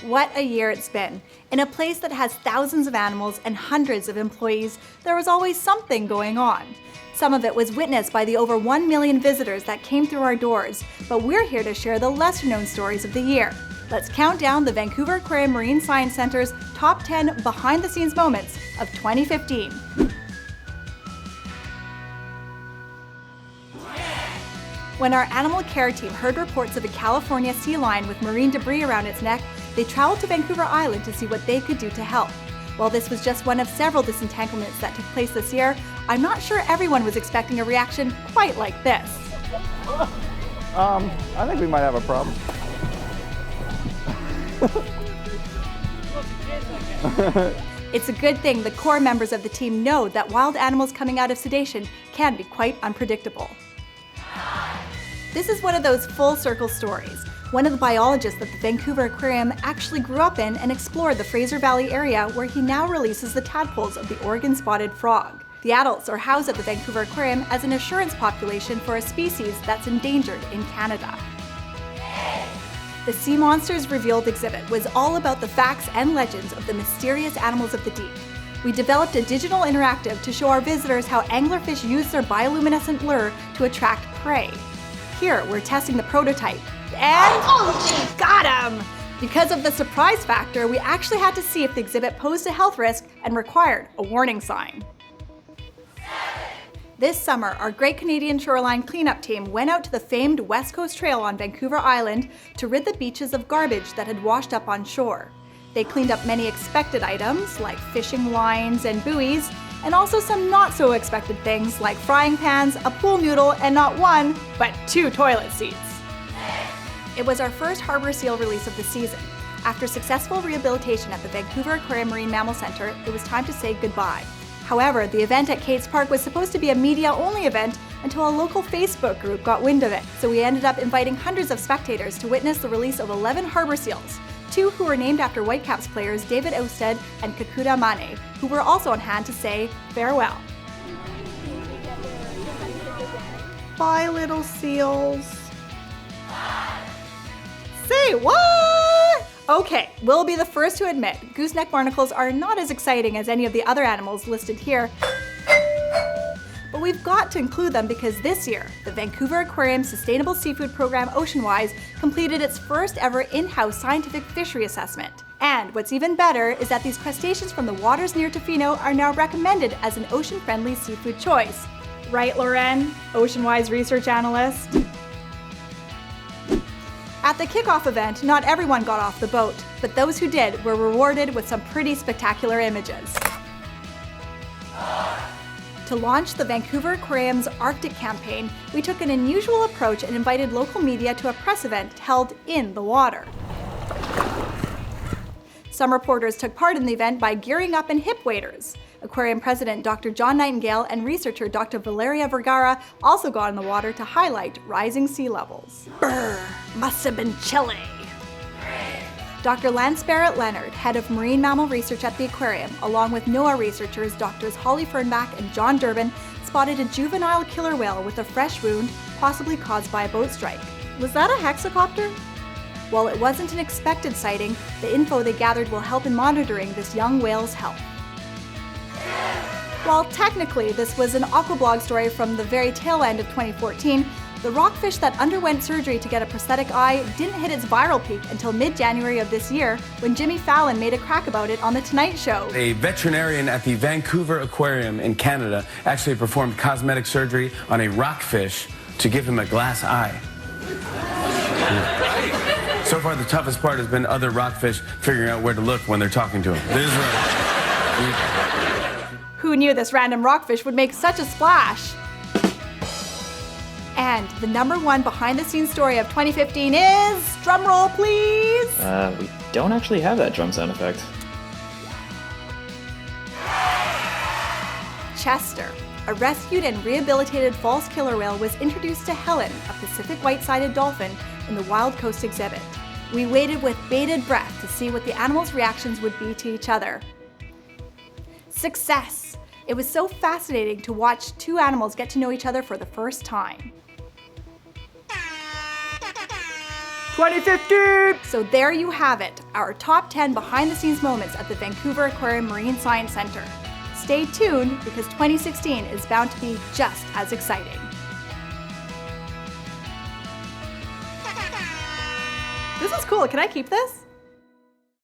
What a year it's been. In a place that has thousands of animals and hundreds of employees, there was always something going on. Some of it was witnessed by the over 1 million visitors that came through our doors, but we're here to share the lesser-known stories of the year. Let's count down the Vancouver Aquarium Marine Science Center's top 10 behind-the-scenes moments of 2015. When our animal care team heard reports of a California sea lion with marine debris around its neck, they traveled to Vancouver Island to see what they could do to help. While this was just one of several disentanglements that took place this year, I'm not sure everyone was expecting a reaction quite like this. I think we might have a problem. It's a good thing the core members of the team know that wild animals coming out of sedation can be quite unpredictable. This is one of those full circle stories. One of the biologists at the Vancouver Aquarium actually grew up in and explored the Fraser Valley area where he now releases the tadpoles of the Oregon spotted frog. The adults are housed at the Vancouver Aquarium as an assurance population for a species that's endangered in Canada. The Sea Monsters Revealed exhibit was all about the facts and legends of the mysterious animals of the deep. We developed a digital interactive to show our visitors how anglerfish use their bioluminescent lure to attract prey. Here, we're testing the prototype, and got him! Because of the surprise factor, we actually had to see if the exhibit posed a health risk and required a warning sign. This summer, our Great Canadian Shoreline cleanup team went out to the famed West Coast Trail on Vancouver Island to rid the beaches of garbage that had washed up on shore. They cleaned up many expected items like fishing lines and buoys, and also some not so expected things like frying pans, a pool noodle, and not one, but 2 toilet seats. It was our first harbor seal release of the season. After successful rehabilitation at the Vancouver Aquarium Marine Mammal Center, it was time to say goodbye. However, the event at Kate's Park was supposed to be a media-only event until a local Facebook group got wind of it, so we ended up inviting hundreds of spectators to witness the release of 11 harbor seals. 2 who were named after Whitecaps players David Ousted and Kekuta Mane, who were also on hand to say farewell. Bye, little seals. Say what? Okay, we'll be the first to admit, gooseneck barnacles are not as exciting as any of the other animals listed here. But we've got to include them because this year, the Vancouver Aquarium Sustainable Seafood Program Oceanwise completed its first ever in-house scientific fishery assessment. And what's even better is that these crustaceans from the waters near Tofino are now recommended as an ocean-friendly seafood choice. Right, Loren, Oceanwise research analyst? At the kickoff event, not everyone got off the boat, but those who did were rewarded with some pretty spectacular images. To launch the Vancouver Aquarium's Arctic campaign, we took an unusual approach and invited local media to a press event held in the water. Some reporters took part in the event by gearing up in hip waders. Aquarium President Dr. John Nightingale and researcher Dr. Valeria Vergara also got in the water to highlight rising sea levels. Brr, must have been chilly. Dr. Lance Barrett-Leonard, head of marine mammal research at the aquarium, along with NOAA researchers Drs. Holly Fernbach and John Durbin, spotted a juvenile killer whale with a fresh wound, possibly caused by a boat strike. Was that a hexacopter? While it wasn't an expected sighting, the info they gathered will help in monitoring this young whale's health. While technically this was an Aquablog story from the very tail end of 2014, the rockfish that underwent surgery to get a prosthetic eye didn't hit its viral peak until mid-January of this year when Jimmy Fallon made a crack about it on The Tonight Show. A veterinarian at the Vancouver Aquarium in Canada actually performed cosmetic surgery on a rockfish to give him a glass eye. So far, the toughest part has been other rockfish figuring out where to look when they're talking to him. This is right. Who knew this random rockfish would make such a splash? And the #1 behind-the-scenes story of 2015 is, drumroll please! We don't actually have that drum sound effect. Chester, a rescued and rehabilitated false killer whale, was introduced to Helen, a Pacific white-sided dolphin, in the Wild Coast exhibit. We waited with bated breath to see what the animals' reactions would be to each other. Success! It was so fascinating to watch 2 animals get to know each other for the first time. 2015! So there you have it, our top 10 behind-the-scenes moments at the Vancouver Aquarium Marine Science Center. Stay tuned because 2016 is bound to be just as exciting. This is cool. Can I keep this?